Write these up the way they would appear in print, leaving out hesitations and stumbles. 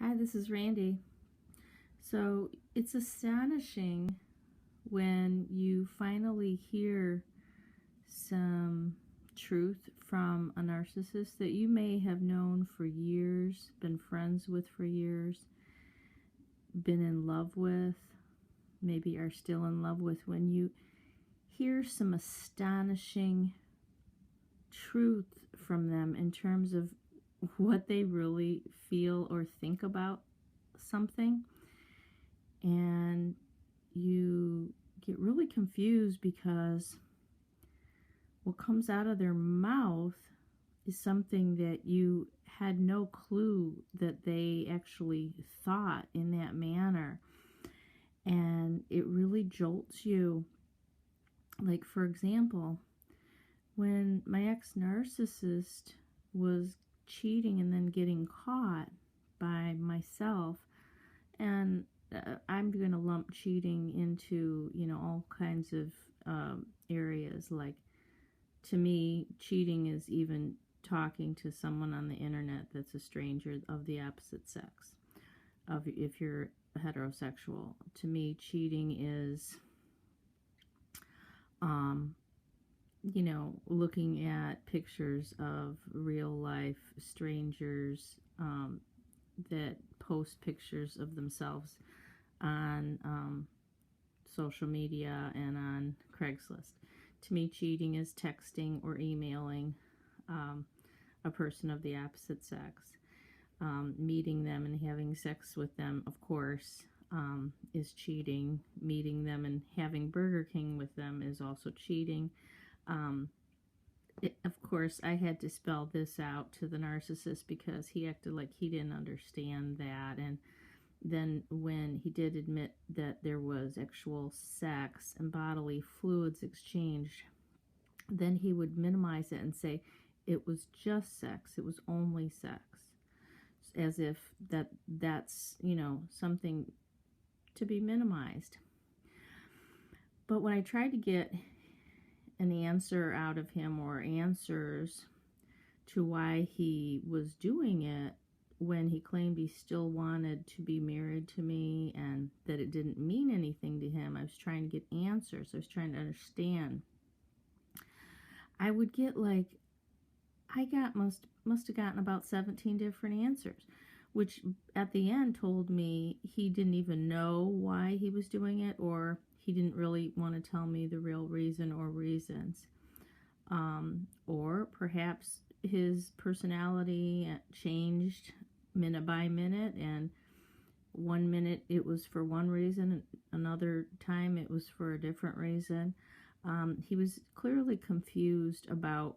Hi, this is Randy. So it's astonishing when you finally hear some truth from a narcissist that you may have known for years, been friends with for years, been in love with, maybe are still in love with, when you hear some astonishing truth from them in terms of what they really feel or think about something, and you get really confused because what comes out of their mouth is something that you had no clue that they actually thought in that manner, and it really jolts you. Like, for example, when my ex-narcissist was cheating and then getting caught by myself, and I'm going to lump cheating into, all kinds of areas. Like, to me, cheating is even talking to someone on the internet that's a stranger of the opposite sex. If you're heterosexual, to me, cheating is, looking at pictures of real life strangers that post pictures of themselves on social media and on Craigslist. To me, cheating is texting or emailing a person of the opposite sex. Meeting them and having sex with them, of course, is cheating. Meeting them and having Burger King with them is also cheating. Of course, I had to spell this out to the narcissist because he acted like he didn't understand that. And then when he did admit that there was actual sex and bodily fluids exchanged, then he would minimize it and say it was just sex, it was only sex, as if that's something to be minimized. But when I tried to get an answer out of him, or answers to why he was doing it, when he claimed he still wanted to be married to me and that it didn't mean anything to him, I was trying to get answers. I was trying to understand. I would get must have gotten about 17 different answers, which at the end told me he didn't even know why he was doing it, or he didn't really want to tell me the real reason or reasons. Or perhaps his personality changed minute by minute, and 1 minute it was for one reason, another time it was for a different reason. He was clearly confused about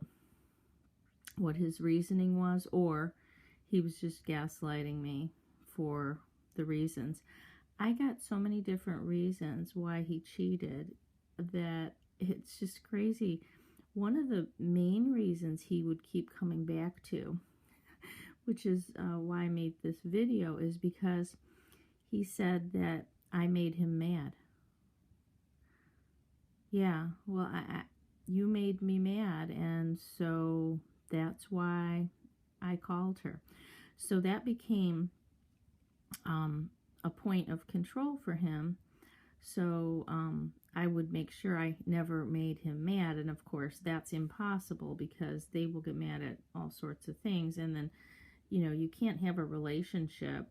what his reasoning was, or he was just gaslighting me for the reasons. I got so many different reasons why he cheated that it's just crazy. One of the main reasons he would keep coming back to, which is why I made this video, is because he said that I made him mad. Yeah, well, you made me mad, and so that's why I called her. So that became a point of control for him. So I would make sure I never made him mad. And of course, that's impossible because they will get mad at all sorts of things. And then, you can't have a relationship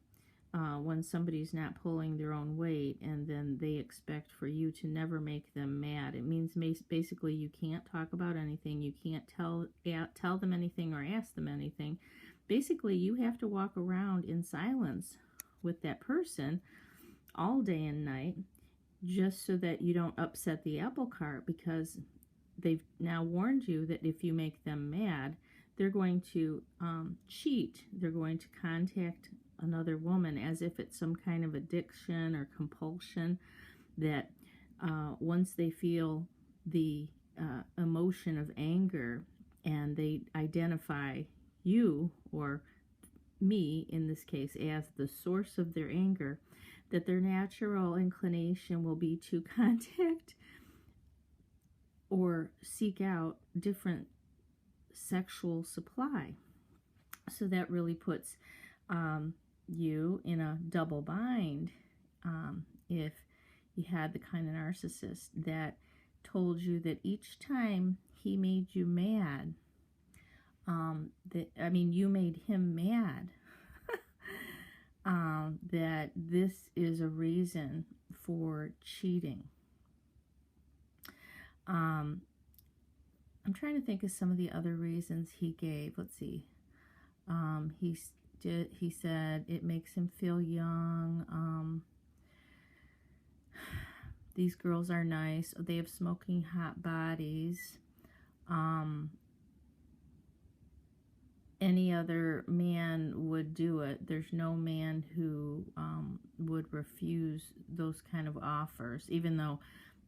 when somebody's not pulling their own weight, and then they expect for you to never make them mad. It means basically you can't talk about anything. You can't tell them anything or ask them anything. Basically, you have to walk around in silence with that person all day and night, just so that you don't upset the apple cart, because they've now warned you that if you make them mad, they're going to cheat. They're going to contact another woman, as if it's some kind of addiction or compulsion, that once they feel the emotion of anger and they identify you, or me in this case, as the source of their anger, that their natural inclination will be to contact or seek out different sexual supply. So that really puts you in a double bind if you had the kind of narcissist that told you that each time he made you mad, you made him mad, that this is a reason for cheating. I'm trying to think of some of the other reasons he gave. Let's see. He said it makes him feel young. These girls are nice. They have smoking hot bodies. Any other man would do it. There's no man who would refuse those kind of offers, even though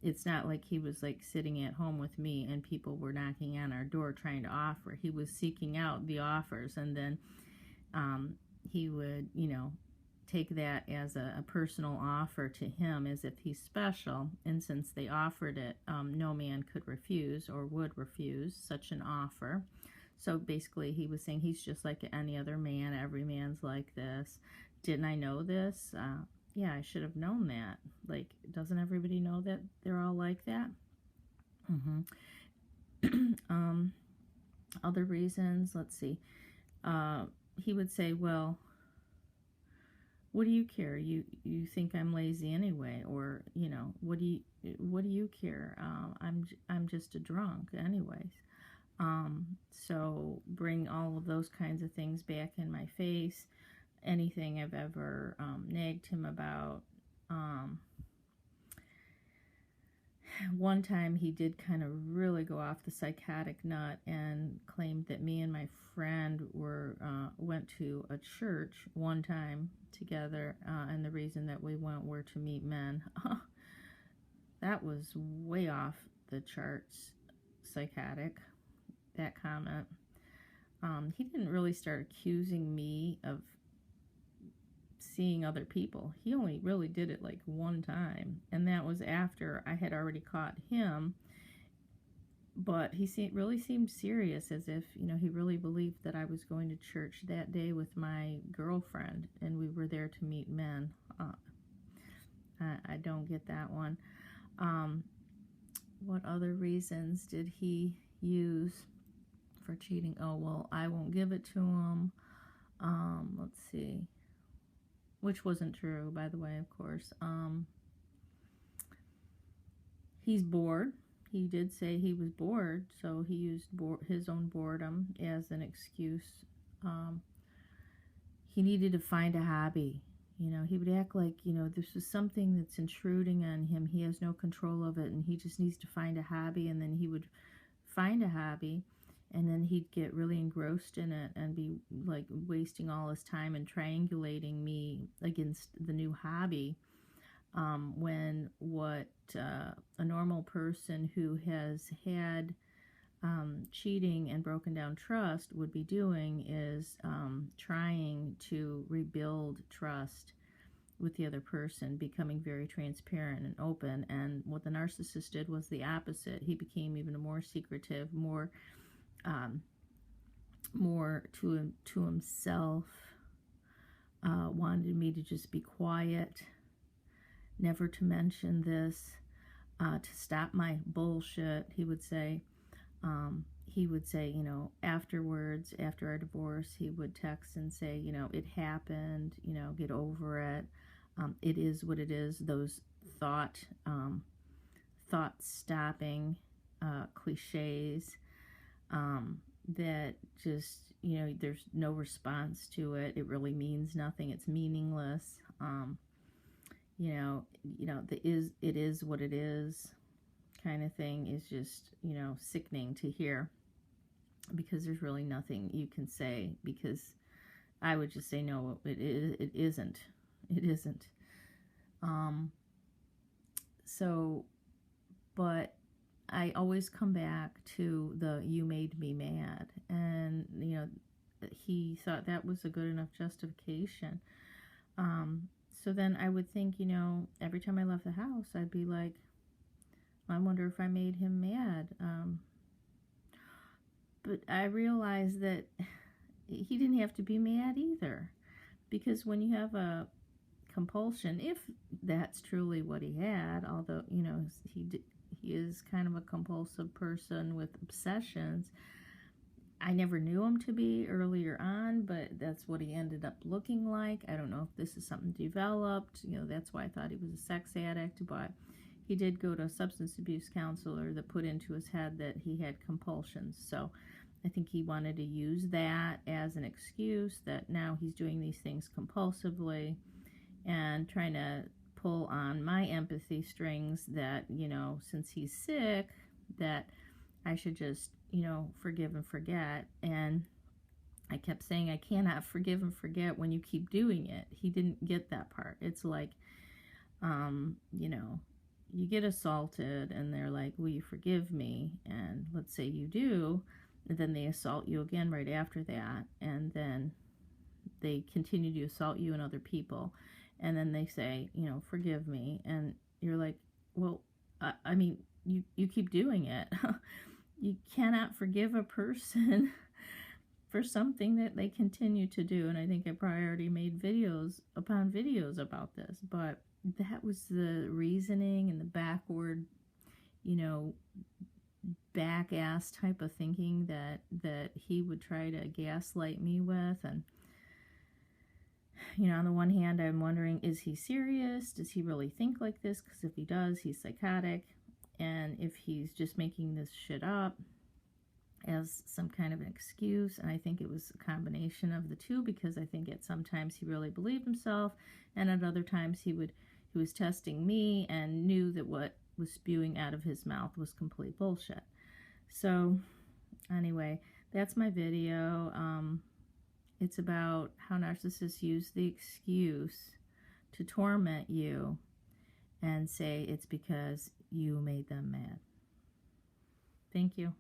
it's not like he was like sitting at home with me and people were knocking on our door trying to offer. He was seeking out the offers, and then he would, take that as a personal offer to him as if he's special. And since they offered it, no man could refuse or would refuse such an offer. So basically he was saying he's just like any other man. Every man's like this. Didn't I know this? Yeah, I should have known that. Like, doesn't everybody know that they're all like that? Other reasons, let's see. He would say, well, what do you care? You think I'm lazy anyway, or what do you care? I'm just a drunk anyways. So bring all of those kinds of things back in my face. Anything I've ever nagged him about. One time he did kind of really go off the psychotic nut and claimed that me and my friend went to a church one time together, and the reason that we went were to meet men. That was way off the charts psychotic, that comment. He didn't really start accusing me of seeing other people. He only really did it like one time, and that was after I had already caught him. But he really seemed serious, as if he really believed that I was going to church that day with my girlfriend and we were there to meet men. I don't get that one. What other reasons did he use for cheating? Oh, well, I won't give it to him. Let's see. Which wasn't true, by the way, of course. He's bored. He did say he was bored, so he used his own boredom as an excuse. He needed to find a hobby. He would act like, this is something that's intruding on him. He has no control of it, and he just needs to find a hobby, and then he would find a hobby, and then he'd get really engrossed in it and be like wasting all his time and triangulating me against the new hobby, when what a normal person who has had cheating and broken down trust would be doing is trying to rebuild trust with the other person, becoming very transparent and open. And what the narcissist did was the opposite. He became even more secretive, more to himself, wanted me to just be quiet, never to mention this, to stop my bullshit, he would say. Afterwards, after our divorce, he would text and say, it happened, get over it. It is what it is. Those thought-stopping cliches that just, there's no response to it. It really means nothing. It's meaningless. It is what it is kind of thing is just, sickening to hear, because there's really nothing you can say, because I would just say, no, it isn't. It isn't. But I always come back to the "you made me mad," and he thought that was a good enough justification. So then I would think, every time I left the house, I'd be like, I wonder if I made him mad. But I realized that he didn't have to be mad either, Because when you have a compulsion, if that's truly what he had, although, you know, he is kind of a compulsive person with obsessions. I never knew him to be earlier on, but that's what he ended up looking like. I don't know if this is something developed. You know, that's why I thought he was a sex addict, but he did go to a substance abuse counselor that put into his head that he had compulsions. So I think he wanted to use that as an excuse that now he's doing these things compulsively and trying to pull on my empathy strings that, you know, since he's sick, that I should just, you know, forgive and forget. And I kept saying, I cannot forgive and forget when you keep doing it. He didn't get that part. It's like, you know, you get assaulted and they're like, will you forgive me? And let's say you do, and then they assault you again right after that. And then they continue to assault you and other people. And then they say, you know, forgive me. And you're like, well, I mean, you keep doing it. You cannot forgive a person for something that they continue to do. And I think I probably already made videos upon videos about this, but that was the reasoning and the backward, you know, back-ass type of thinking that he would try to gaslight me with. And, you know, on the one hand, I'm wondering, is he serious? Does he really think like this? Because if he does, he's psychotic. And if he's just making this shit up as some kind of an excuse, and I think it was a combination of the two, because I think at sometimes he really believed himself, and at other times he was testing me and knew that what was spewing out of his mouth was complete bullshit. So anyway, that's my video. It's about how narcissists use the excuse to torment you and say it's because you made them mad. Thank you.